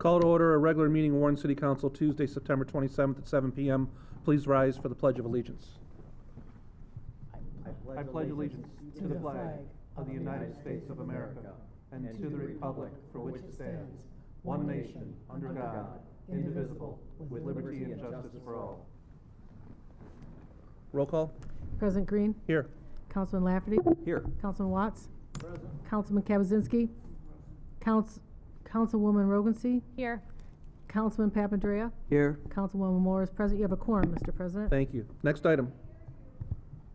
Call to order a regular meeting of Warren City Council Tuesday, September 27th at 7 p.m. Please rise for the Pledge of Allegiance. I pledge allegiance to the flag of the United States of America and to the republic for which it stands, one nation, under God, indivisible, with liberty and justice for all. Roll call. President Green. Here. Councilman Lafferty. Here. Councilman Watts. Present. Councilman Kabazinski. Councilwoman Rogancy. Here. Councilman Papandrea. Here. Councilwoman Moore is present. You have a quorum, Mr. President. Thank you. Next item.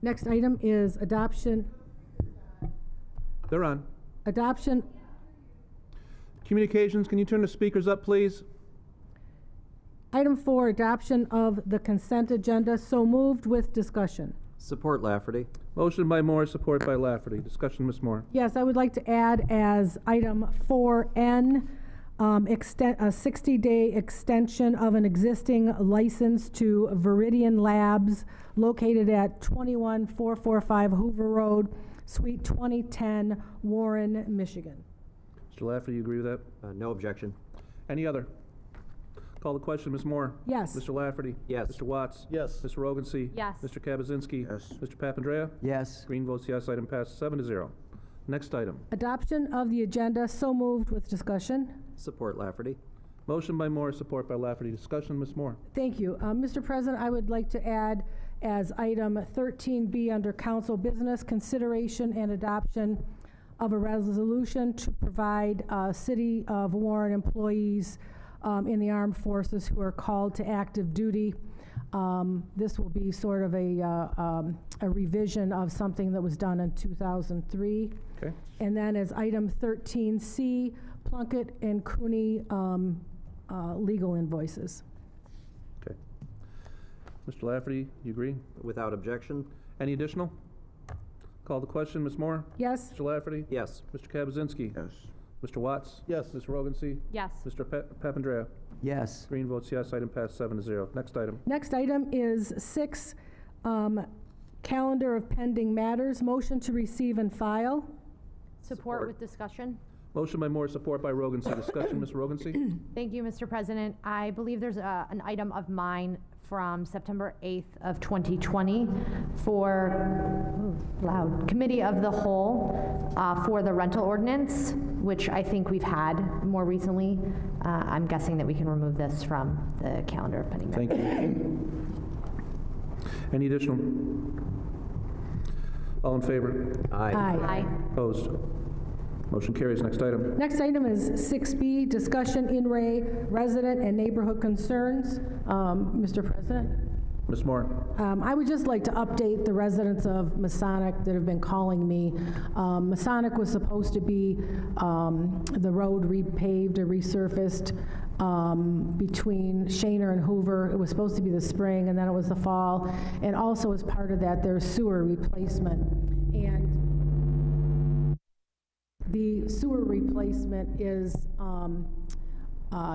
Next item is adoption. They're on. Adoption. Communications, can you turn the speakers up, please? Item 4, adoption of the consent agenda. So moved with discussion. Support Lafferty. Motion by Moore, support by Lafferty. Discussion, Ms. Moore. Yes, I would like to add as item 4N, a 60-day extension of an existing license to Viridian Labs located at 21445 Hoover Road, Suite 2010, Warren, Michigan. Mr. Lafferty, you agree with that? No objection. Any other? Call the question, Ms. Moore. Yes. Mr. Lafferty. Yes. Mr. Watts. Yes. Mr. Rogancy. Yes. Mr. Kabazinski. Yes. Mr. Papandrea. Yes. Green votes yes. Item passes 7-0. Next item. Adoption of the agenda. So moved with discussion. Support Lafferty. Motion by Moore, support by Lafferty. Discussion, Ms. Moore. Thank you. Mr. President, I would like to add as item 13B under council business, consideration and adoption of a resolution to provide City of Warren employees in the armed forces who are called to active duty. This will be sort of a revision of something that was done in 2003. Okay. And then as item 13C, Plunkett and Cooney legal invoices. Okay. Mr. Lafferty, you agree? Without objection. Any additional? Call the question, Ms. Moore. Yes? Mr. Lafferty. Yes. Mr. Kabazinski. Yes. Mr. Watts. Yes. Ms. Rogancy. Yes. Mr. Papandrea. Yes. Green votes yes. Item passed 7-0. Next item. Next item is 6, calendar of pending matters. Motion to receive and file. Support with discussion. Motion by Moore, support by Rogancy. Discussion, Ms. Rogancy. Thank you, Mr. President. I believe there's an item of mine from September 8th of 2020 for, Committee of the Whole for the rental ordinance, which I think we've had more recently. I'm guessing that we can remove this from the calendar of pending matters. Thank you. Any additional? All in favor? Aye. Aye. Opposed? Motion carries. Next item. Next item is 6B, discussion in Ray resident and neighborhood concerns. Mr. President? Ms. Moore. I would just like to update the residents of Masonic that have been calling me. Masonic was supposed to be the road repaved or resurfaced between Shaner and Hoover. It was supposed to be the spring, and then it was the fall. And also as part of that, there's sewer replacement. And the sewer replacement is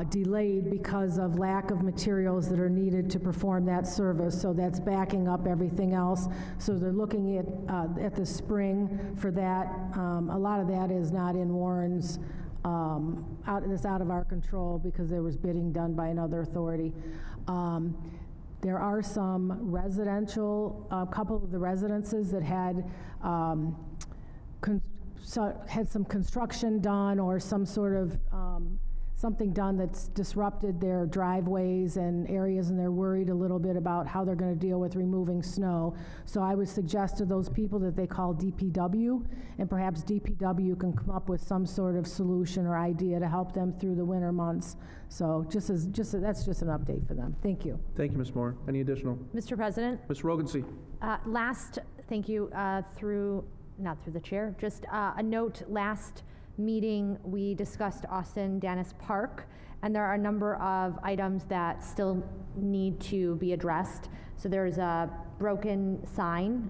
delayed because of lack of materials that are needed to perform that service, so that's backing up everything else. So they're looking at the spring for that. A lot of that is not in Warren's, it's out of our control because there was bidding done by another authority. There are some residential, a couple of the residences that had some construction done or some sort of something done that's disrupted their driveways and areas, and they're worried a little bit about how they're going to deal with removing snow. So I would suggest to those people that they call DPW, and perhaps DPW can come up with some sort of solution or idea to help them through the winter months. So that's just an update for them. Thank you. Thank you, Ms. Moore. Any additional? Mr. President, Ms. Rogancy. thank you, not through the chair, just a note, last meeting we discussed Austin Dennis Park, and there are a number of items that still need to be addressed. So there's a broken sign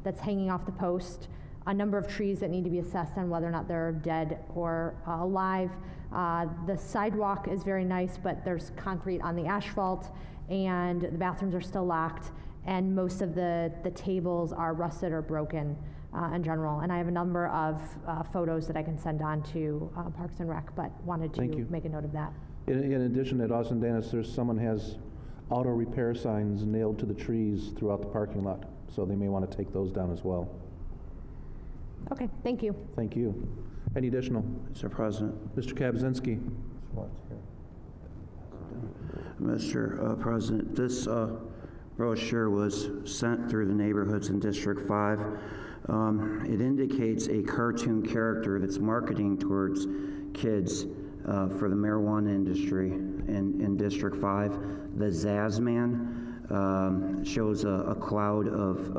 that's hanging off the post, a number of trees that need to be assessed on whether or not they're dead or alive. The sidewalk is very nice, but there's concrete on the asphalt, and the bathrooms are still locked, and most of the tables are rusted or broken in general. And I have a number of photos that I can send on to Parks and Rec, but wanted to make a note of that. In addition, at Austin Dennis, someone has auto repair signs nailed to the trees throughout the parking lot, so they may want to take those down as well. Okay, thank you. Thank you. Any additional? Mr. President. Mr. Kaczynski. Mr. President, this brochure was sent through the neighborhoods in District 5. It indicates a cartoon character that's marketing towards kids for the marijuana industry in District 5. The Zaz Man shows a cloud of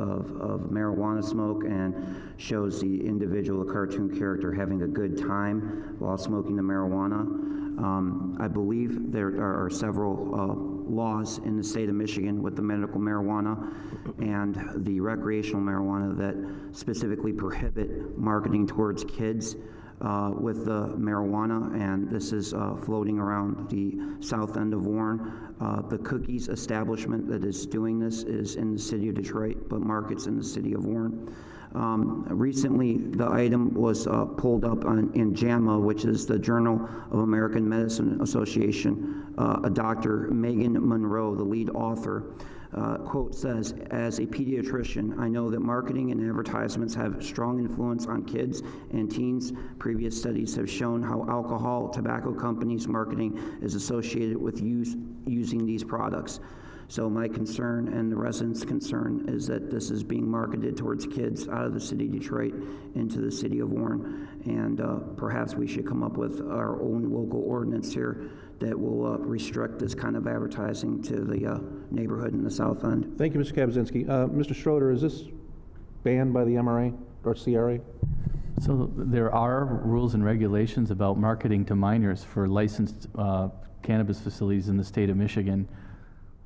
marijuana smoke and shows the individual cartoon character having a good time while smoking the marijuana. I believe there are several laws in the state of Michigan with the medical marijuana and the recreational marijuana that specifically prohibit marketing towards kids with the marijuana, and this is floating around the south end of Warren. The Cookies establishment that is doing this is in the city of Detroit, but markets in the city of Warren. Recently, the item was pulled up in JAMA, which is the Journal of American Medicine Association. Dr. Megan Monroe, the lead author, quote says, "As a pediatrician, I know that marketing and advertisements have strong influence on kids and teens. Previous studies have shown how alcohol, tobacco companies' marketing is associated with using these products. So my concern and the residents' concern is that this is being marketed towards kids out of the city of Detroit into the city of Warren. And perhaps we should come up with our own local ordinance here that will restrict this kind of advertising to the neighborhood in the south end." Thank you, Mr. Kaczynski. Mr. Schroeder, is this banned by the MRA or CRA? So there are rules and regulations about marketing to minors for licensed cannabis facilities in the state of Michigan.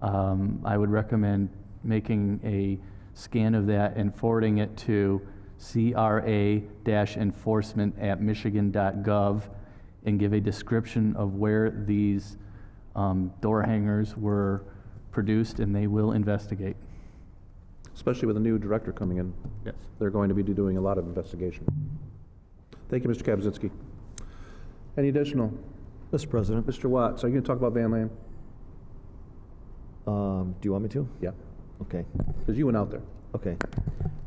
I would recommend making a scan of that and forwarding it to CRA-enforcement@michigan.gov and give a description of where these door hangers were produced, and they will investigate. Especially with a new director coming in. Yes. They're going to be doing a lot of investigation. Thank you, Mr. Kaczynski. Any additional? Mr. President, Mr. Watts, are you going to talk about Van Land? do you want me to? Yeah, Okay, because you went out there. okay.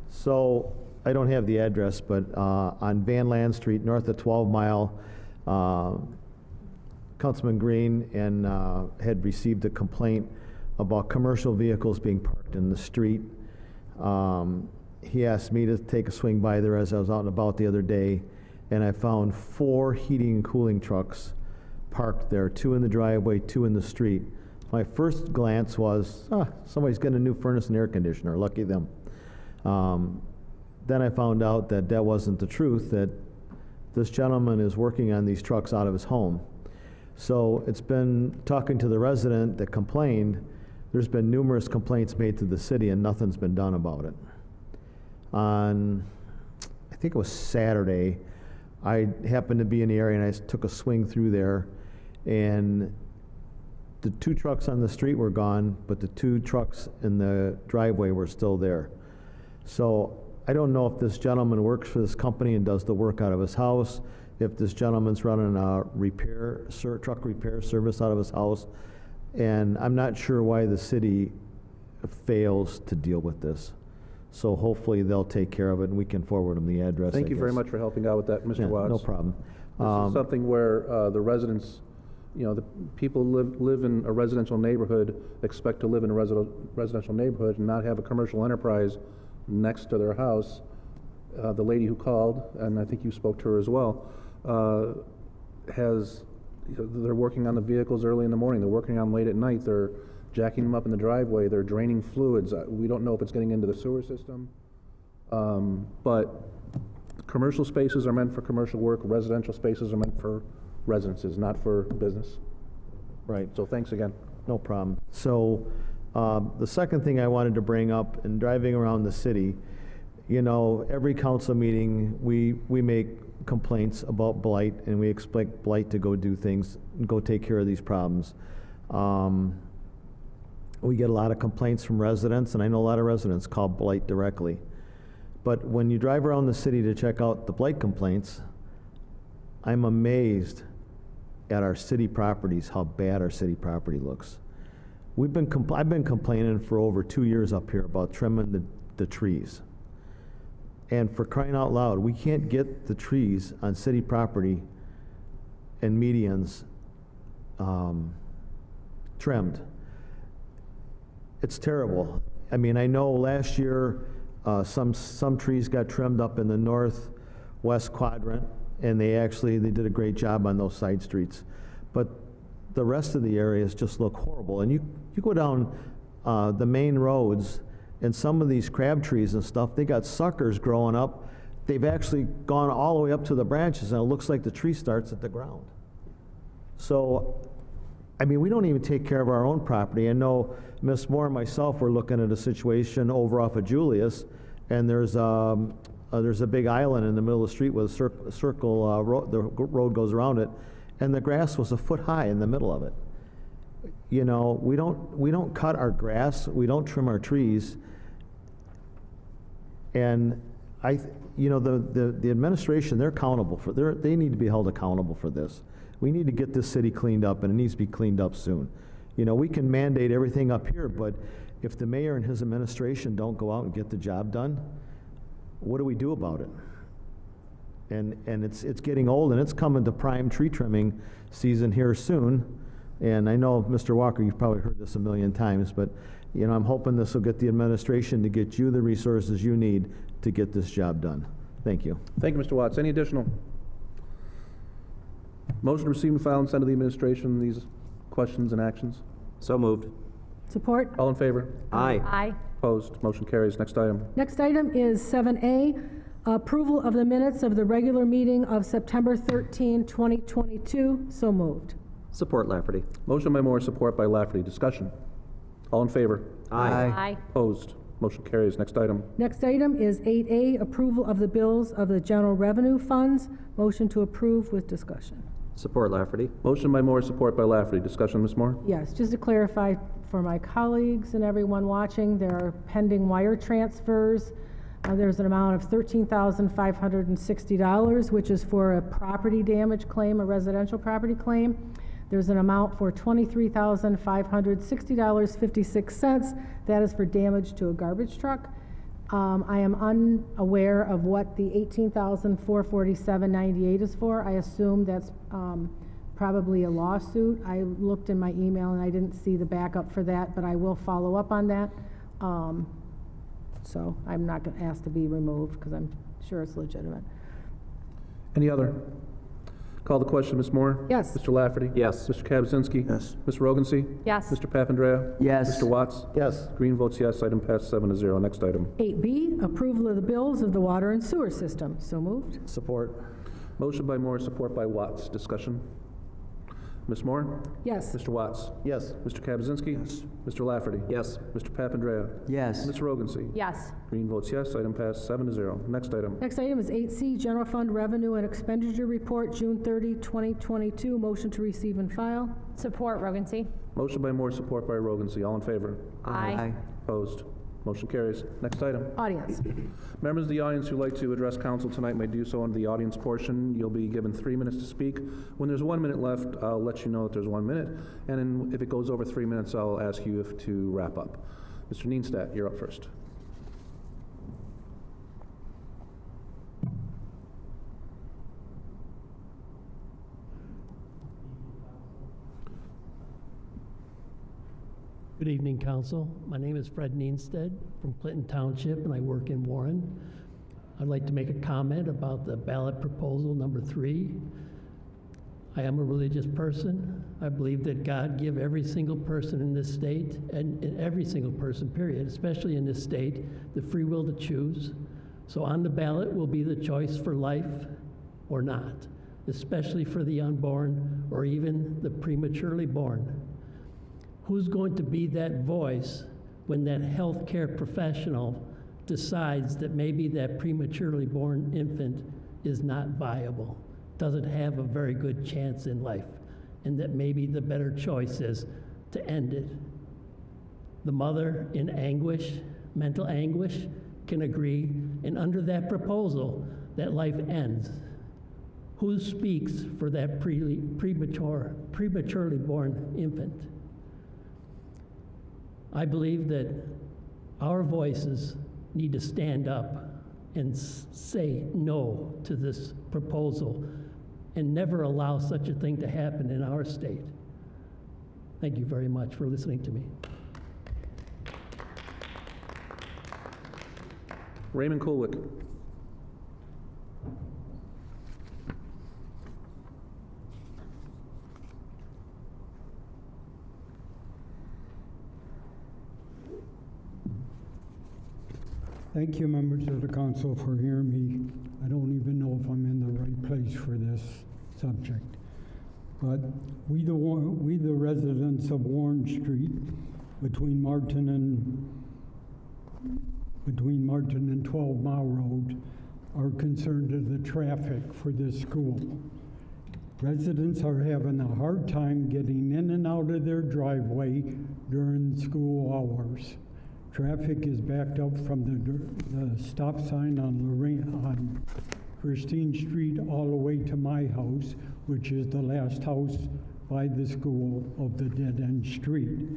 So I don't have the address, but on Van Land Street, north of 12 Mile, Councilman Green and had received a complaint about commercial vehicles being parked in the street. He asked me to take a swing by there as I was out and about the other day, and I found 4 heating and cooling trucks parked there, 2 in the driveway, 2 in the street. My first glance was, somebody's getting a new furnace and air conditioner, lucky them. Then I found out that that wasn't the truth, that this gentleman is working on these trucks out of his home. So it's been talking to the resident that complained. There's been numerous complaints made to the city and nothing's been done about it. On, I think it was Saturday, I happened to be in the area and I took a swing through there, and the 2 trucks on the street were gone, but the 2 trucks in the driveway were still there. So I don't know if this gentleman works for this company and does the work out of his house, if this gentleman's running a truck repair service out of his house, and I'm not sure why the city fails to deal with this. So hopefully they'll take care of it and we can forward them the address. Thank I you very guess. much for helping out with that, Mr. Yeah, Watts. no problem. This is something where the residents, the people live in a residential neighborhood, expect to live in a residential neighborhood and not have a commercial enterprise next to their house. The lady who called, and I think you spoke to her as well, they're working on the vehicles early in the morning, they're working on late at night, they're jacking them up in the driveway, they're draining fluids. We don't know if it's getting into the sewer system. But commercial spaces are meant for commercial work, residential spaces are meant for residences, not for business. Right. So thanks again. No problem. So the second thing I wanted to bring up, in driving around the city, every council meeting, we make complaints about blight, and we expect blight to go do things, go take care of these problems. We get a lot of complaints from residents, and I know a lot of residents call blight directly. But when you drive around the city to check out the blight complaints, I'm amazed at our city properties, how bad our city property looks. I've been complaining for over 2 years up here about trimming the trees. And for crying out loud, we can't get the trees on city property and medians trimmed. It's terrible. I mean, I know last year some trees got trimmed up in the northwest quadrant, and they did a great job on those side streets. But the rest of the areas just look horrible. And you go down the main roads, and some of these crab trees and stuff, they got suckers growing up. They've actually gone all the way up to the branches, and it looks like the tree starts at the ground. So, I mean, we don't even take care of our own property. I know Ms. Moore and myself were looking at a situation over off of Julius, and there's a big island in the middle of the street with a circle road, the road goes around it, and the grass was a foot high in the middle of it. You know, we don't cut our grass, we don't trim our trees, and the administration, they're accountable for, they need to be held accountable for this. We need to get this city cleaned up, and it needs to be cleaned up soon. You know, we can mandate everything up here, but if the mayor and his administration don't go out and get the job done, what do we do about it? And it's getting old, and it's coming to prime tree trimming season here soon. And I know, Mr. Walker, you've probably heard this a million times, but you know, I'm hoping this will get the administration to get you the resources you need to get this job done. Thank you. Thank you, Mr. Watts. Any additional? Motion to receive and file and send to the administration these questions and actions. So moved. Support? All in favor? Aye. Aye. Opposed? Motion carries. Next item. Next item is 7A, approval of the minutes of the regular meeting of September 13, 2022. So moved. Support Lafferty. Motion by Moore, support by Lafferty. Discussion. All in favor? Aye. Opposed? Motion carries. Next item. Next item is 8A, approval of the bills of the general revenue funds. Motion to approve with discussion. Support Lafferty. Motion by Moore, support by Lafferty. Discussion, Ms. Moore? Yes, just to clarify for my colleagues and everyone watching, there are pending wire transfers. There's an amount of $13,560, which is for a property damage claim, a residential property claim. There's an amount for $23,560.56. That is for damage to a garbage truck. I am unaware of what the $18,447.98 is for. I assume that's probably a lawsuit. I looked in my email and I didn't see the backup for that, but I will follow up on that. So I'm not going to ask to be removed because I'm sure it's legitimate. Any other? Call the question, Ms. Moore? Yes. Mr. Lafferty? Yes. Mr. Kaczynski? Yes. Ms. Rogancy? Yes. Mr. Papandrea? Yes. Mr. Watts? Yes. Green votes yes. Item passed 7-0. Next item. 8B, approval of the bills of the water and sewer system. So moved. Support. Motion by Moore, support by Watts. Discussion. Ms. Moore? Yes. Mr. Watts? Yes. Mr. Kaczynski? Yes. Mr. Lafferty? Yes. Mr. Papandrea? Yes. Ms. Rogancy? Yes. Green votes yes. Item passed 7-0. Next item. Next item is 8C, General Fund Revenue and Expenditure Report, June 30, 2022. Motion to receive and file. Support Rogancy. Motion by Moore, support by Rogancy. All in favor? Aye. Opposed? Motion carries. Next item. Audience. Members of the audience who'd like to address council tonight may do so under the audience portion. You'll be given 3 minutes to speak. When there's 1 minute left, I'll let you know that there's 1 minute. And then if it goes over 3 minutes, I'll ask you to wrap up. Mr. Neenstadt, you're up first. Good evening, Council. My name is Fred Neenstead from Clinton Township, and I work in Warren. I'd like to make a comment about the ballot proposal number 3. I am a religious person. I believe that God give every single person in this state, and every single person, period, especially in this state, the free will to choose. So on the ballot will be the choice for life or not, especially for the unborn or even the prematurely born. Who's going to be that voice when that healthcare professional decides that maybe that prematurely born infant is not viable, doesn't have a very good chance in life, and that maybe the better choice is to end it? The mother in anguish, mental anguish, can agree, and under that proposal, that life ends. Who speaks for that prematurely born infant? I believe that our voices need to stand up and say no to this proposal and never allow such a thing to happen in our state. Thank you very much for listening to me. Raymond Kulwick. Thank you, members of the council, for hearing me. I don't even know if I'm in the right place for this subject. But we the residents of Warren Street, between Martin and 12 Mile Road, are concerned of the traffic for this school. Residents are having a hard time getting in and out of their driveway during school hours. Traffic is backed up from the stop sign on Christine Street all the way to my house, which is the last house by the school of the dead-end street.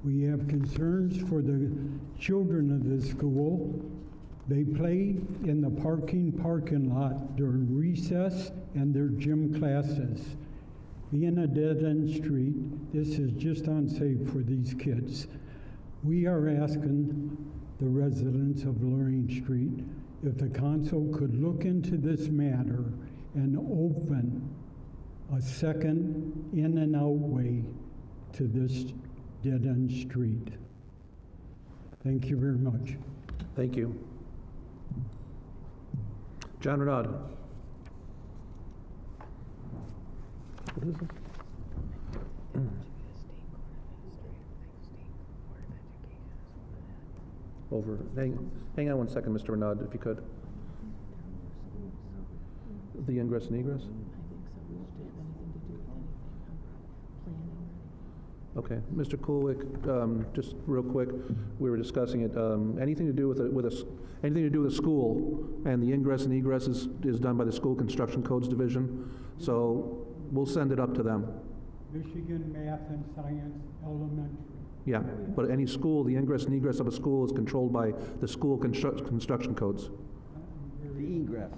We have concerns for the children of the school. They play in the parking lot during recess and their gym classes. Being a dead-end street, this is just unsafe for these kids. We are asking the residents of Lorraine Street if the council could look into this matter and open a second in and out way to this dead-end street. Thank you very much. Thank you. John Renaud. What is this? Over. Hang on one second, Mr. Renaud, if you could. The ingress and egress? Okay, Mr. Kulwick, just real quick, we were discussing it. Anything to do with anything to do with a school, and the ingress and egress is done by the School Construction Codes Division. So we'll send it up to them. Michigan Math and Science Elementary. Yeah, but any school, the ingress and egress of a school is controlled by the school construction codes. The egress,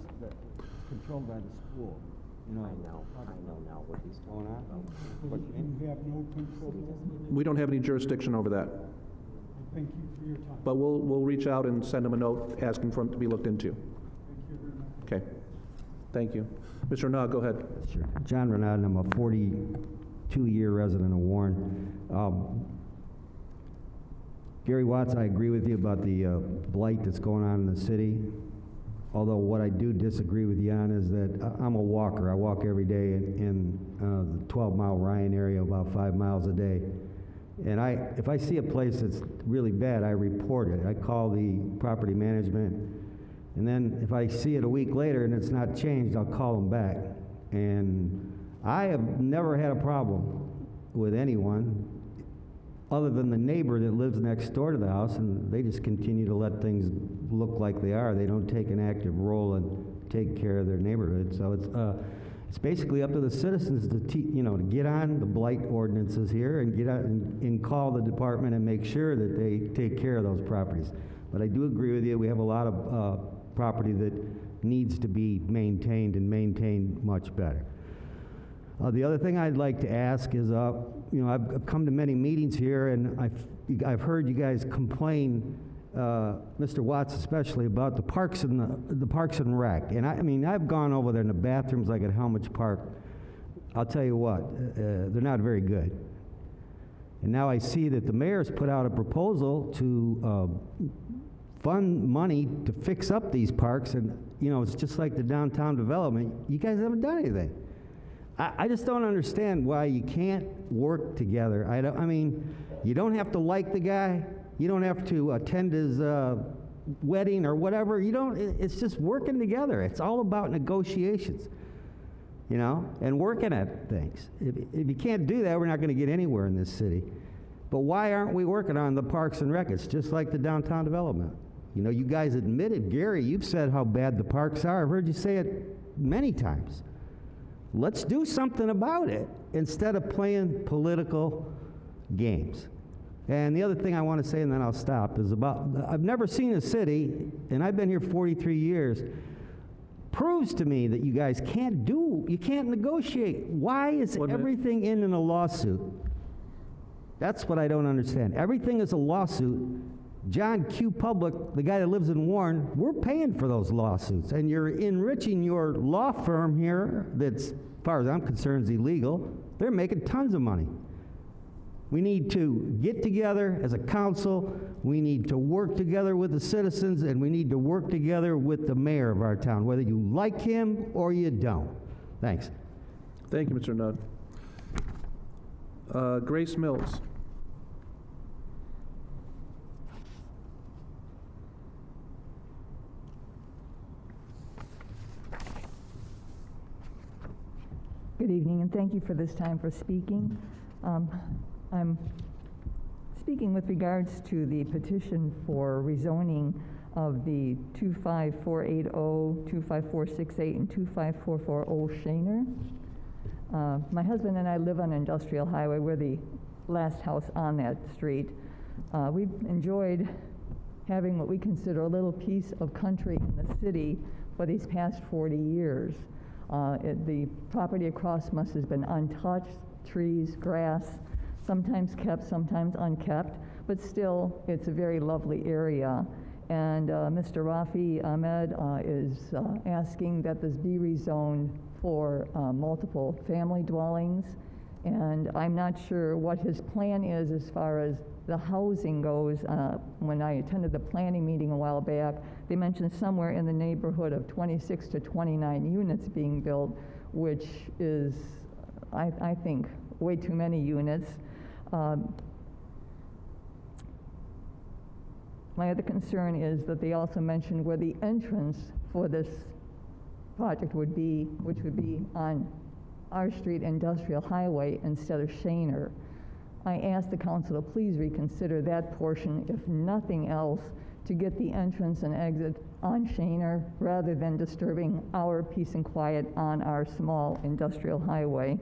controlled by the school. You know, I know now what he's going on. You have no control. We don't have any jurisdiction over that, Thank you for your time. but we'll reach out and send them a note asking for it to be looked into. Thank you very much. Okay, thank you. Mr. Renaud, go ahead. Sure. John Renaud, and I'm a 42-year resident of Warren. Gary Watts, I agree with you about the blight that's going on in the city. Although what I do disagree with you on is that I'm a walker. I walk every day in the 12-mile Ryan area, about 5 miles a day. And if I see a place that's really bad, I report it. I call the property management. And then if I see it a week later and it's not changed, I'll call them back. And I have never had a problem with anyone other than the neighbor that lives next door to the house, and they just continue to let things look like they are. They don't take an active role and take care of their neighborhood. So it's basically up to the citizens to to get on the blight ordinances here and get out and call the department and make sure that they take care of those properties. But I do agree with you. We have a lot of property that needs to be maintained and maintained much better. The other thing I'd like to ask is, I've come to many meetings here, and I've heard you guys complain, Mr. Watts especially, about the parks and rec. And I've gone over there in the bathrooms like at Helmich Park. I'll tell you what, they're not very good. And now I see that the mayor's put out a proposal to fund money to fix up these parks, and it's just like the downtown development. You guys haven't done anything. I just don't understand why you can't work together. You don't have to like the guy. You don't have to attend his wedding or whatever. It's just working together. It's all about negotiations, and working at things. If you can't do that, we're not going to get anywhere in this city. But why aren't we working on the parks and rec? It's just like the downtown development. You guys admitted, Gary, you've said how bad the parks are. I've heard you say it many times. Let's do something about it instead of playing political games. And the other thing I want to say, and then I'll stop, is about, I've never seen a city, and I've been here 43 years, proves to me that you guys you can't negotiate. Why is everything in a lawsuit? That's what I don't understand. Everything is a lawsuit. John Q. Public, the guy that lives in Warren, we're paying for those lawsuits, and you're enriching your law firm here that's, as far as I'm concerned, is illegal. They're making tons of money. We need to get together as a council, we need to work together with the citizens, and we need to work together with the mayor of our town, whether you like him or you don't. Thanks. Thank you, Mr. Nudd. Grace Mills. Good evening, and thank you for this time for speaking. I'm speaking with regards to the petition for rezoning of the 25480, 25468, and 25440 Shaner. My husband and I live on Industrial Highway. We're the last house on that street. We've enjoyed having what we consider a little piece of country in the city for these past 40 years. The property across us has been untouched, trees, grass, sometimes kept, sometimes unkept, but still it's a very lovely area. And Mr. Rafi Ahmed is asking that this be rezoned for multiple family dwellings. And I'm not sure what his plan is as far as the housing goes. When I attended the planning meeting a while back, they mentioned somewhere in the neighborhood of 26 to 29 units being built, which is, I think, way too many units. My other concern is that they also mentioned where the entrance for this project would be, which would be on our street, Industrial Highway, instead of Shaner. I asked the council to please reconsider that portion, if nothing else, to get the entrance and exit on Shaner rather than disturbing our peace and quiet on our small industrial highway.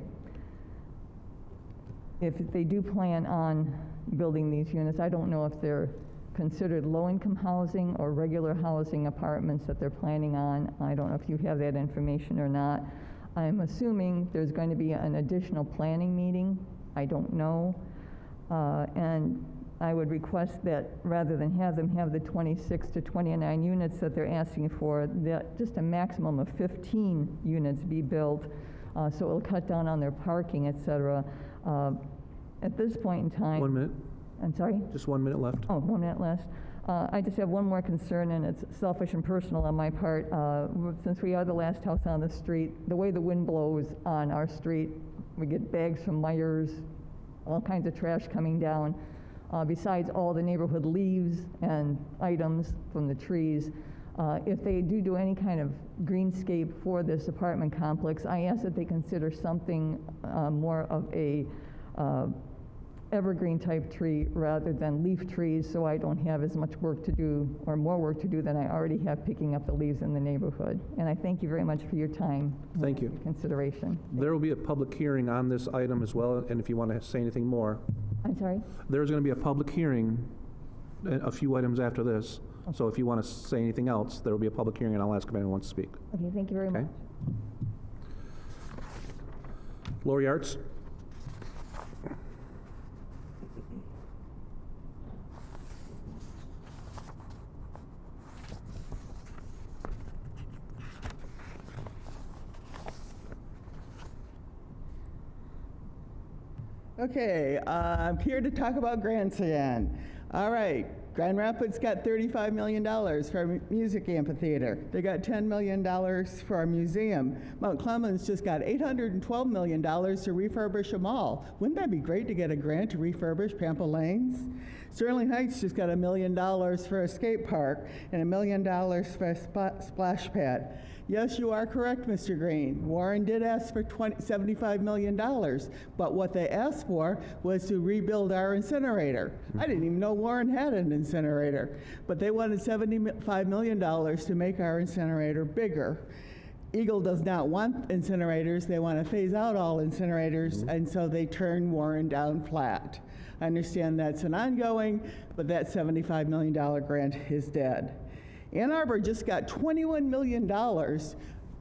If they do plan on building these units, I don't know if they're considered low-income housing or regular housing apartments that they're planning on. I don't know if you have that information or not. I'm assuming there's going to be an additional planning meeting. I don't know. And I would request that rather than have them have the 26 to 29 units that they're asking for, that just a maximum of 15 units be built, so it'll cut down on their parking, et cetera. At this point in time... 1 minute. I'm sorry? Just 1 minute left. Oh, 1 minute left. I just have one more concern, and it's selfish and personal on my part. Since we are the last house on the street, the way the wind blows on our street, we get bags from Myers, all kinds of trash coming down. Besides all the neighborhood leaves and items from the trees, if they do any kind of greenscape for this apartment complex, I ask that they consider something more of a evergreen type tree rather than leaf trees, so I don't have as much work to do or more work to do than I already have picking up the leaves in the neighborhood. And I thank you very much for your time. Thank you. Consideration. There will be a public hearing on this item as well, and if you want to say anything more. I'm sorry? There's going to be a public hearing a few items after this, so if you want to say anything else, there will be a public hearing, and I'll ask if anyone wants to speak. Okay, thank you very much. Lori Arts. Okay, I'm here to talk about grants again. All right, Grand Rapids got $35 million for our music amphitheater. They got $10 million for our museum. Mount Clemens just got $812 million to refurbish a mall. Wouldn't that be great to get a grant to refurbish Pampa Lanes? Sterling Heights just got $1 million for a skate park and $1 million for a splash pad. Yes, you are correct, Mr. Green. Warren did ask for $75 million, but what they asked for was to rebuild our incinerator. I didn't even know Warren had an incinerator, but they wanted $75 million to make our incinerator bigger. Eagle does not want incinerators. They want to phase out all incinerators, and so they turn Warren down flat. I understand that's an ongoing, but that $75 million grant is dead. Ann Arbor just got $21 million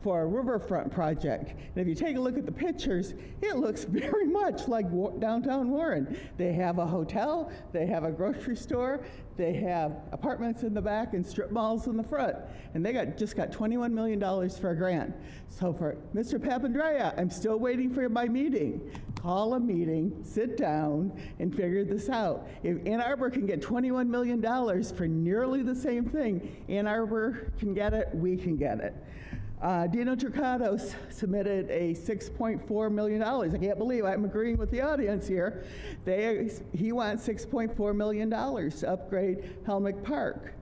for a riverfront project. And if you take a look at the pictures, it looks very much like downtown Warren. They have a hotel, they have a grocery store, they have apartments in the back and strip malls in the front. And they just got $21 million for a grant. So for Mr. Papandreou, I'm still waiting for my meeting. Call a meeting, sit down, and figure this out. If Ann Arbor can get $21 million for nearly the same thing, Ann Arbor can get it, we can get it. Dino Turcado submitted a $6.4 million. I can't believe I'm agreeing with the audience here. He wants $6.4 million to upgrade Helmick Park.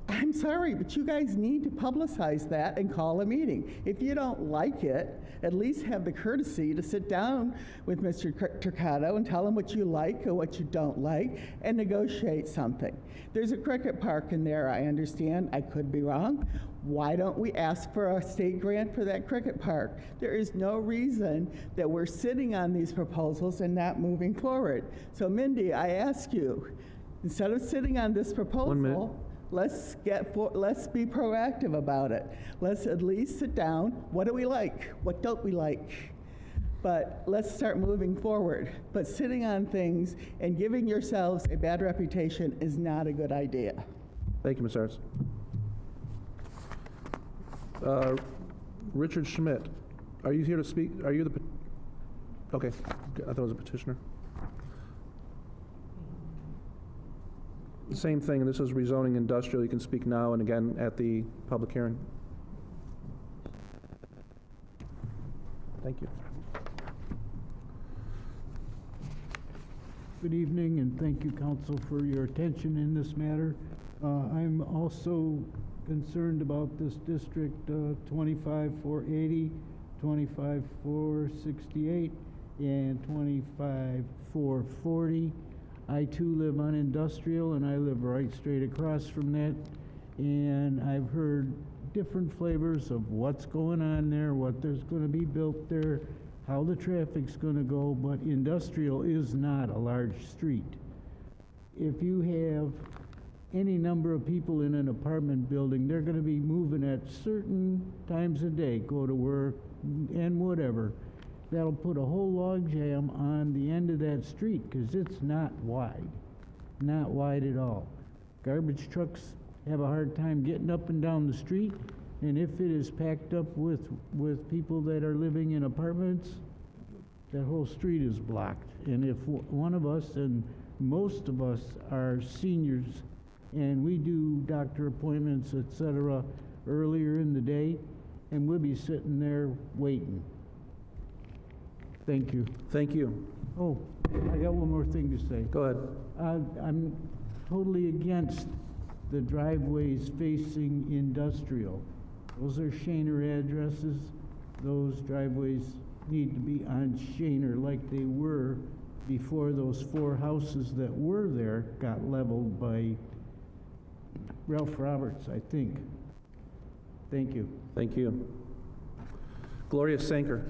I'm sorry, but you guys need to publicize that and call a meeting. If you don't like it, at least have the courtesy to sit down with Mr. Turcado and tell him what you like or what you don't like and negotiate something. There's a cricket park in there, I understand. I could be wrong. Why don't we ask for a state grant for that cricket park? There is no reason that we're sitting on these proposals and not moving forward. So Mindy, I ask you, instead of sitting on this proposal, 1 minute. let's be proactive about it. Let's at least sit down. What do we like? What don't we like? But let's start moving forward. But sitting on things and giving yourselves a bad reputation is not a good idea. Thank you, Ms. Arts. Richard Schmidt, are you here to speak? Are you the, okay, I thought it was a petitioner. Same thing, and this is rezoning industrial. You can speak now and again at the public hearing. Thank you. Good evening, and thank you, Council, for your attention in this matter. I'm also concerned about this district 25480, 25468, and 25440. I too live on industrial, and I live right straight across from that, and I've heard different flavors of what's going on there, what there's going to be built there, how the traffic's going to go, but industrial is not a large street. If you have any number of people in an apartment building, they're going to be moving at certain times of day, go to work and whatever. That'll put a whole log jam on the end of that street because it's not wide at all. Garbage trucks have a hard time getting up and down the street, and if it is packed up with people that are living in apartments, that whole street is blocked. And if one of us, and most of us are seniors, and we do doctor appointments, etc., earlier in the day, and we'll be sitting there waiting. Thank you. Thank you. Oh, I got one more thing to say. Go ahead. I'm totally against the driveways facing industrial. Those are Shaner addresses. Those driveways need to be on Shaner like they were before those 4 houses that were there got leveled by Ralph Roberts, I think. Thank you. Thank you. Gloria Sanker.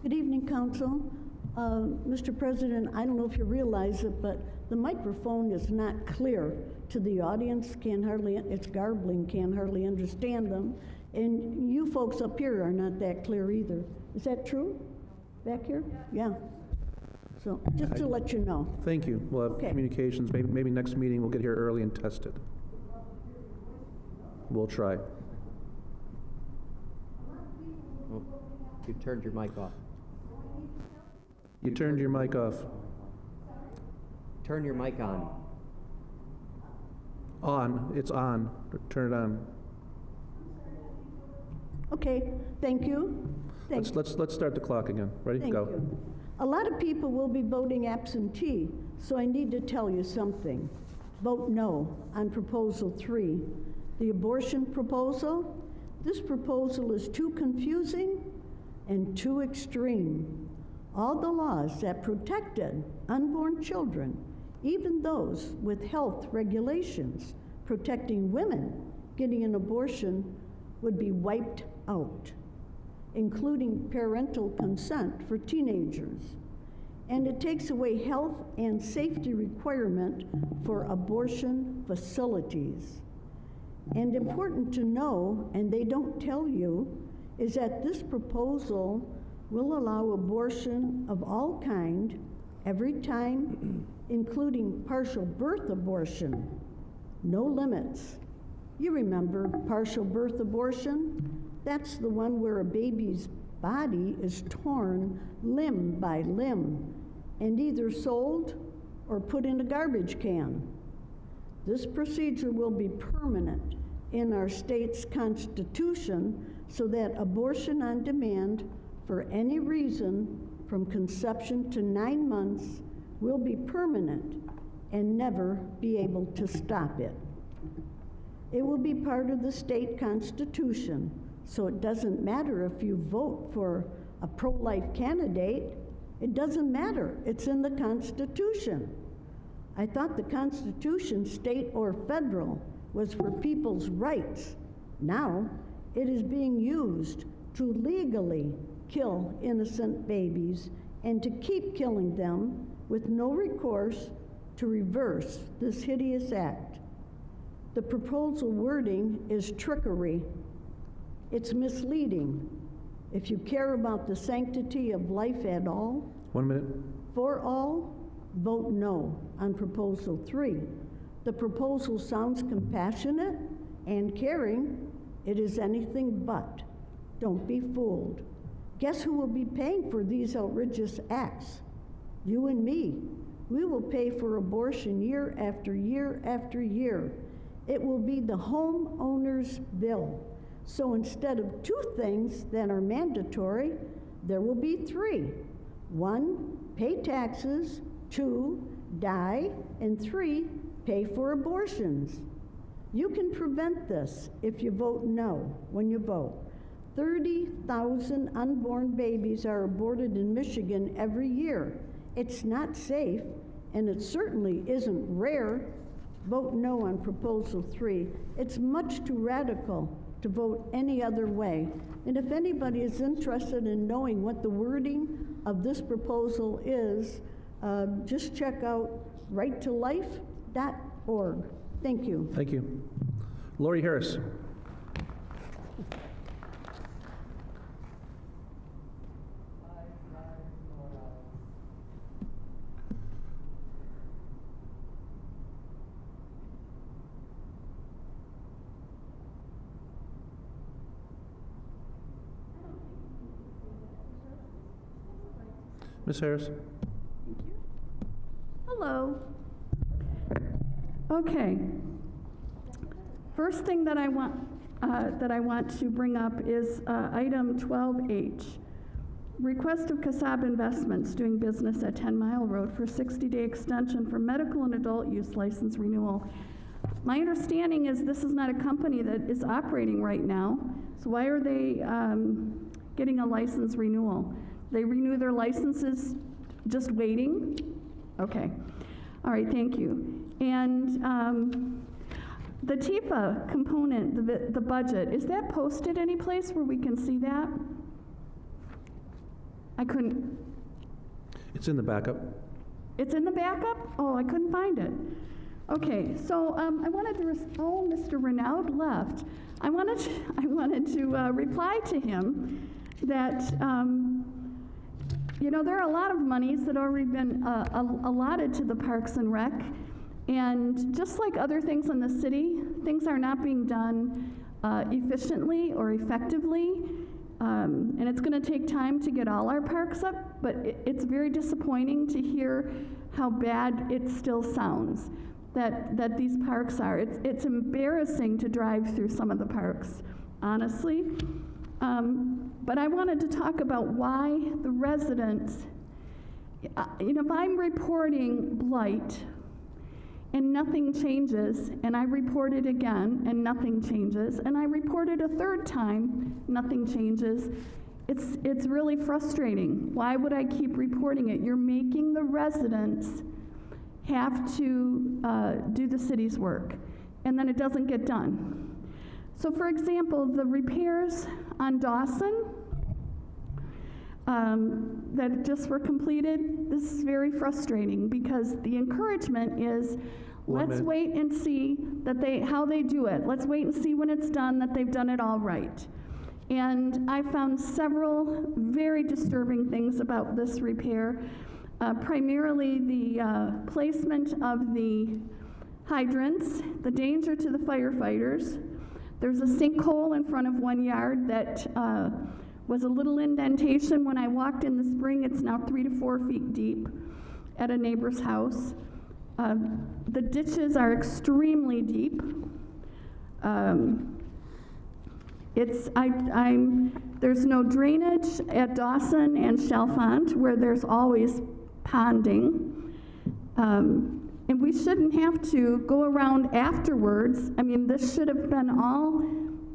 Good evening, Council. Mr. President, I don't know if you realize it, but the microphone is not clear to the audience. It's garbling, can't hardly understand them. And you folks up here are not that clear either. Is that true? Back here? Yeah. So just to let you know. Thank you. We'll have communications. Maybe next meeting we'll get here early and test it. We'll try. Oh, you turned your mic off. You turned your mic off. Turn your mic on. On. It's on. Turn it on. Okay. Thank you. Let's start the clock again. Ready? Thank Go. you. A lot of people will be voting absentee, so I need to tell you something. Vote no on Proposal 3. The abortion proposal. This proposal is too confusing and too extreme. All the laws that protected unborn children, even those with health regulations, protecting women getting an abortion would be wiped out, including parental consent for teenagers. And it takes away health and safety requirement for abortion facilities. And important to know, and they don't tell you, is that this proposal will allow abortion of all kind every time, including partial birth abortion. No limits. You remember partial birth abortion? That's the one where a baby's body is torn limb by limb and either sold or put in a garbage can. This procedure will be permanent in our state's constitution so that abortion on demand for any reason from conception to 9 months will be permanent and never be able to stop it. It will be part of the state constitution, so it doesn't matter if you vote for a pro-life candidate. It doesn't matter. It's in the Constitution. I thought the Constitution, state or federal, was for people's rights. Now, it is being used to legally kill innocent babies and to keep killing them with no recourse to reverse this hideous act. The proposal wording is trickery. It's misleading. If you care about the sanctity of life at all, 1 minute. for all, vote no on Proposal 3. The proposal sounds compassionate and caring. It is anything but. Don't be fooled. Guess who will be paying for these outrageous acts? You and me. We will pay for abortion year after year after year. It will be the homeowner's bill. So instead of 2 things that are mandatory, there will be 3. 1, pay taxes. 2, die. And 3, pay for abortions. You can prevent this if you vote no when you vote. 30,000 unborn babies are aborted in Michigan every year. It's not safe, and it certainly isn't rare. Vote no on Proposal 3. It's much too radical to vote any other way. And if anybody is interested in knowing what the wording of this proposal is, just check out righttolife.org. Thank you. Thank you. Lori Harris. Ms. Harris. Hello. Okay. First thing that I want to bring up is item 12H. Request of Casab Investments doing business at 10 Mile Road for 60-day extension for medical and adult use license renewal. My understanding is this is not a company that is operating right now, so why are they getting a license renewal? They renew their licenses just waiting? Okay. All right, thank you. And the TIFA component, the budget, is that posted any place where we can see that? I couldn't. It's in the backup. It's in the backup? Oh, I couldn't find it. Okay, so I wanted to, oh, Mr. Renaud left. I wanted to reply to him that, you know, there are a lot of monies that already been allotted to the Parks and Rec, and just like other things in the city, things are not being done efficiently or effectively, and it's going to take time to get all our parks up, but it's very disappointing to hear how bad it still sounds that these parks are. It's embarrassing to drive through some of the parks, honestly. But I wanted to talk about why the residents, you know, if I'm reporting blight and nothing changes, and I report it again and nothing changes, and I report it a 3rd time, nothing changes, it's really frustrating. Why would I keep reporting it? You're making the residents have to do the city's work. and then it doesn't get done. So for example, the repairs on Dawson that just were completed, this is very frustrating because the encouragement is, let's wait and see that how they do it. Let's wait and see when it's done that they've done it all right. And I found several very disturbing things about this repair, primarily the placement of the hydrants, the danger to the firefighters. There's a sinkhole in front of one yard that was a little indentation. When I walked in the spring, it's now 3 to 4 feet deep at a neighbor's house. The ditches are extremely deep. There's no drainage at Dawson and Chalfont, where there's always ponding. And we shouldn't have to go around afterwards. I mean, this should have been all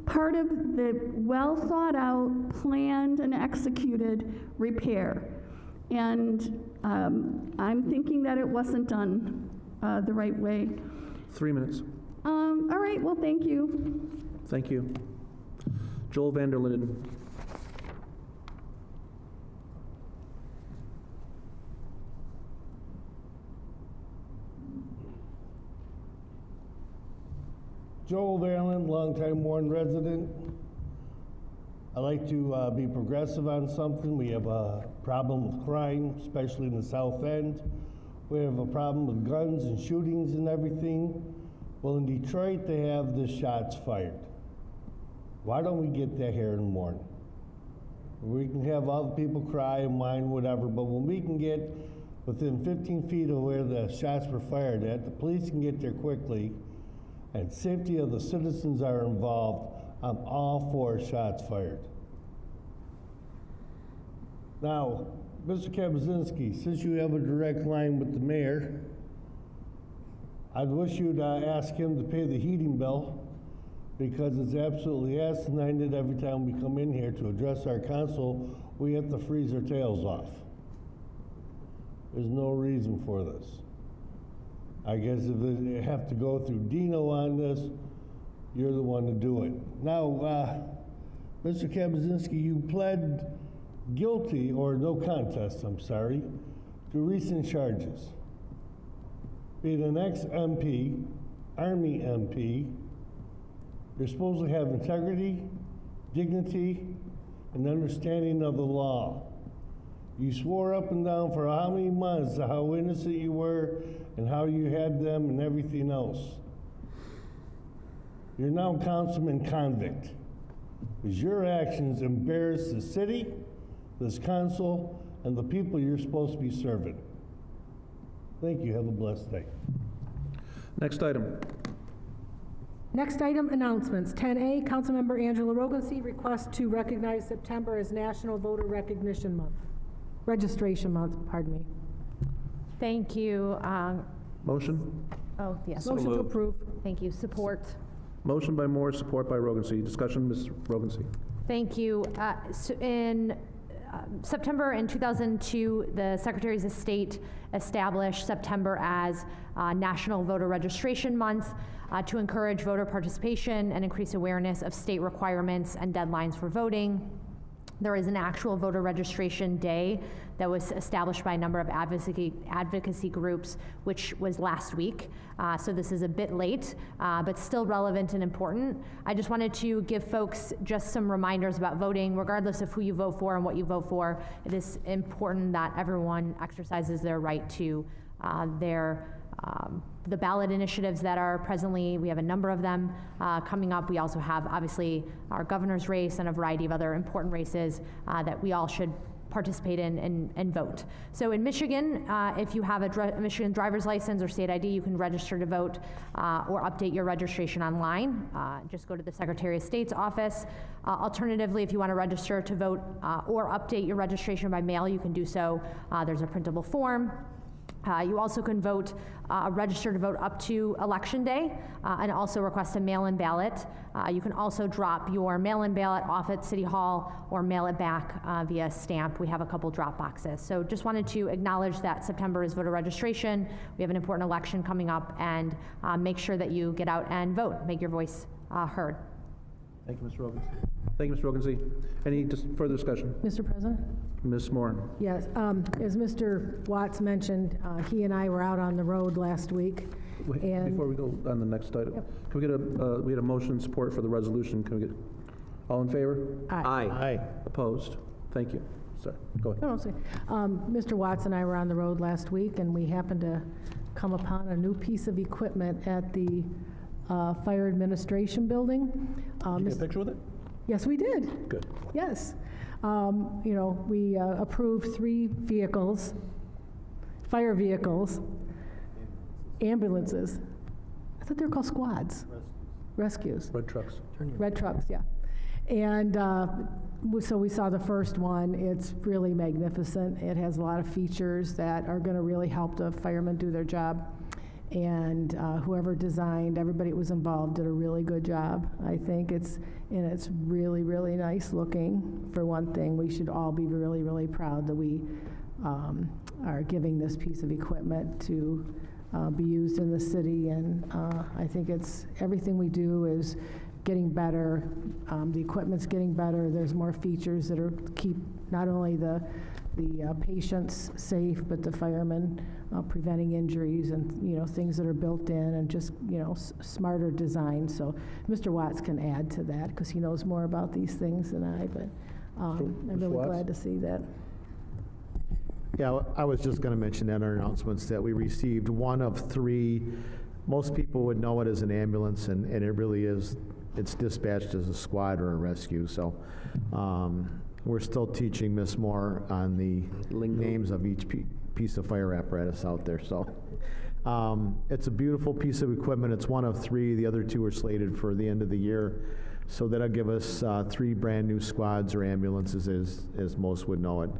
part of the well thought out, planned and executed repair. And I'm thinking that it wasn't done the right way. 3 minutes. All right, well, thank you. Thank you. Joel Vanderlinden. Joel Vanderlinden, longtime Warren resident. I like to be progressive on something. We have a problem with crime, especially in the South End. We have a problem with guns and shootings and everything. Well, in Detroit, they have the shots fired. Why don't we get that here in Warren? We can have other people cry and whine, whatever, but when we can get within 15 feet of where the shots were fired at, the police can get there quickly, and safety of the citizens are involved, I'm all for shots fired. Now, Mr. Kabazinski, since you have a direct line with the mayor, I'd wish you'd ask him to pay the heating bill, because it's absolutely asinine that every time we come in here to address our council, we have to freeze our tails off. There's no reason for this. I guess if they have to go through Dino on this, you're the one to do it. Now, Mr. Kabazinski, you pled guilty, or no contest, I'm sorry, to recent charges. Being an ex-MP, Army MP, you're supposed to have integrity, dignity, and understanding of the law. You swore up and down for how many months how innocent you were and how you had them and everything else. You're now councilman convict, because your actions embarrass the city, this council, and the people you're supposed to be serving. Thank you. Have a blessed day. Next item. Next item, announcements. 10A, Councilmember Angela Rogancy requests to recognize September as National Voter Recognition Month. Registration Month, pardon me. Thank you. Motion? Oh, yes. Motion to approve. Thank you. Support. Motion by Moore, support by Rogancy. Discussion, Ms. Rogancy. Thank you. So in September in 2002, the Secretaries of State established September as National Voter Registration Month to encourage voter participation and increase awareness of state requirements and deadlines for voting. There is an actual voter registration day that was established by a number of advocacy groups, which was last week. So this is a bit late, but still relevant and important. I just wanted to give folks just some reminders about voting. Regardless of who you vote for and what you vote for, it is important that everyone exercises their right to the ballot initiatives that are presently, we have a number of them coming up. We also have, obviously, our governor's race and a variety of other important races that we all should participate in and vote. So in Michigan, if you have a Michigan driver's license or state ID, you can register to vote or update your registration online. Just go to the Secretary of State's office. Alternatively, if you want to register to vote or update your registration by mail, you can do so. There's a printable form. You also can vote, register to vote up to Election Day, and also request a mail-in ballot. You can also drop your mail-in ballot off at City Hall or mail it back via stamp. We have a couple drop boxes. So just wanted to acknowledge that September is voter registration. We have an important election coming up, and make sure that you get out and vote, make your voice heard. Thank you, Mr. Rogan. Thank you, Mr. Roganzy. Any further discussion? Mr. President? Ms. Moore. Yes, as Mr. Watts mentioned, he and I were out on the road last week. And Before we go on the next item, can we get we had a motion support for the resolution. Can we get, all in favor? Aye. Aye. Opposed? Thank you. Sorry, go ahead. No, sorry. Mr. Watts and I were on the road last week, and we happened to come upon a new piece of equipment at the Fire Administration Building. Did you get a picture with it? Yes, we did. Good. Yes. You know, we approved 3 vehicles, fire vehicles, ambulances. I thought they were called squads. Rescues. Red trucks. Red trucks, yeah. And so we saw the first one. It's really magnificent. It has a lot of features that are going to really help the firemen do their job. And whoever designed, everybody that was involved did a really good job. I think it's really, really nice looking. For one thing, we should all be really, really proud that we are giving this piece of equipment to be used in the city. And I think it's everything we do is getting better. The equipment's getting better. There's more features that are keep not only the patients safe, but the firemen preventing injuries and, you know, things that are built in and just, you know, smarter design. So Mr. Watts can add to that because he knows more about these things than I, but I'm really glad to see that. Yeah, I was just going to mention that in our announcements that we received 1 of 3. Most people would know it as an ambulance, and it really is. It's dispatched as a squad or a rescue. So we're still teaching Ms. Moore on the names of each piece of fire apparatus out there. So it's a beautiful piece of equipment. It's 1 of 3. The other 2 are slated for the end of the year. So that'll give us 3 brand new squads or ambulances, as most would know it.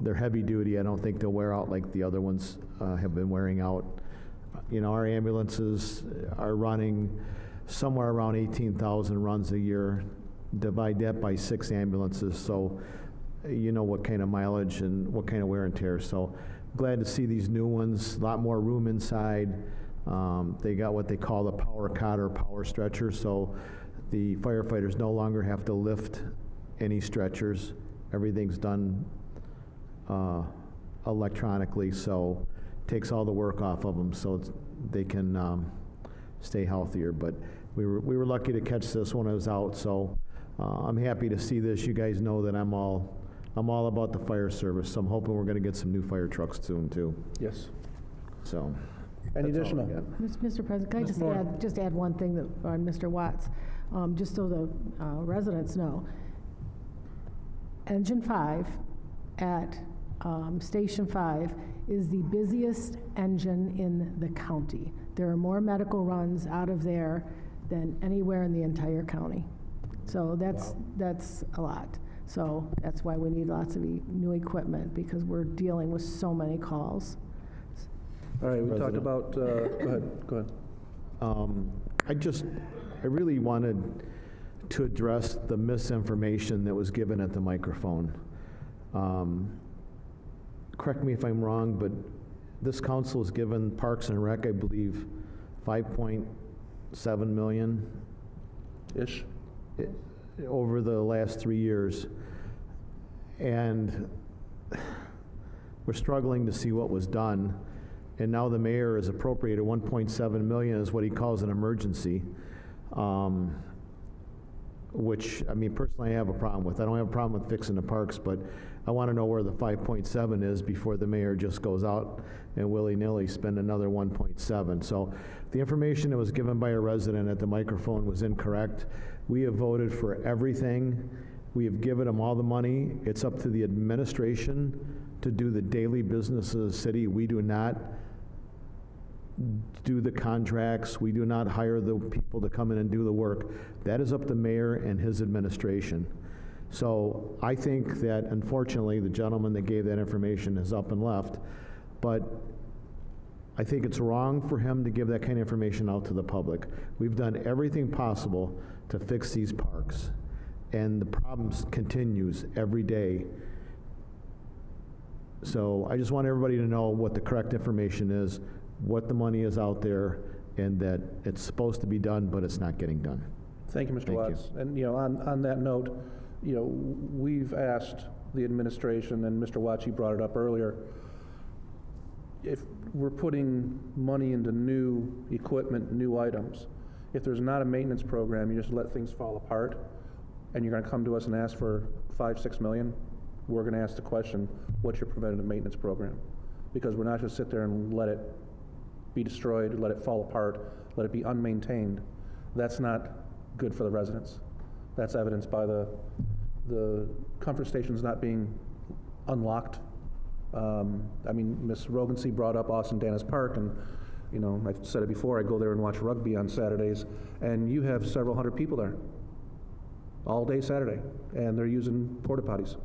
They're heavy duty. I don't think they'll wear out like the other ones have been wearing out. You know, our ambulances are running somewhere around 18,000 runs a year. Divide that by 6 ambulances, so you know what kind of mileage and what kind of wear and tear. So glad to see these new ones, a lot more room inside. They got what they call the power cot or power stretcher, so the firefighters no longer have to lift any stretchers. Everything's done electronically, so takes all the work off of them so they can stay healthier. But we were lucky to catch this when I was out, so I'm happy to see this. You guys know that I'm all about the fire service, so I'm hoping we're going to get some new fire trucks soon too. Yes. So. Any that's all I additional? got. Mr. President, can I just add one thing that on Mr. Watts, just so the residents know. Engine 5 at Station 5 is the busiest engine in the county. There are more medical runs out of there than anywhere in the entire county. So that's a lot. So that's why we need lots of new equipment, because we're dealing with so many calls. All right, we talked about, go ahead. I really wanted to address the misinformation that was given at the microphone. Correct me if I'm wrong, but this council has given Parks and Rec, I believe, $5.7 million-ish over the last 3 years. And we're struggling to see what was done. And now the mayor has appropriated $1.7 million as what he calls an emergency, which, I mean, personally I have a problem with. I don't have a problem with fixing the parks, but I want to know where the 5.7 is before the mayor just goes out and willy-nilly spend another 1.7. So the information that was given by a resident at the microphone was incorrect. We have voted for everything. We have given them all the money. It's up to the administration to do the daily business of the city. We do not do the contracts. We do not hire the people to come in and do the work. That is up to the mayor and his administration. So I think that, unfortunately, the gentleman that gave that information is up and left. But I think it's wrong for him to give that kind of information out to the public. We've done everything possible to fix these parks, and the problem continues every day. So I just want everybody to know what the correct information is, what the money is out there, and that it's supposed to be done, but it's not getting done. Thank you, Mr. Thank you. Watts. And, on that note, we've asked the administration, and Mr. Watts, you brought it up earlier, if we're putting money into new equipment, new items, if there's not a maintenance program, you just let things fall apart, and you're gonna come to us and ask for $5-6 million, we're gonna ask the question, what's your preventative maintenance program? Because we're not just sit there and let it be destroyed, let it fall apart, let it be unmaintained. That's not good for the residents. That's evidenced by the comfort stations not being unlocked. Ms. Rogansey brought up Austin Dennis Park, and I've said it before, I go there and watch rugby on Saturdays, and you have several hundred people there all day Saturday, and they're using porta potties.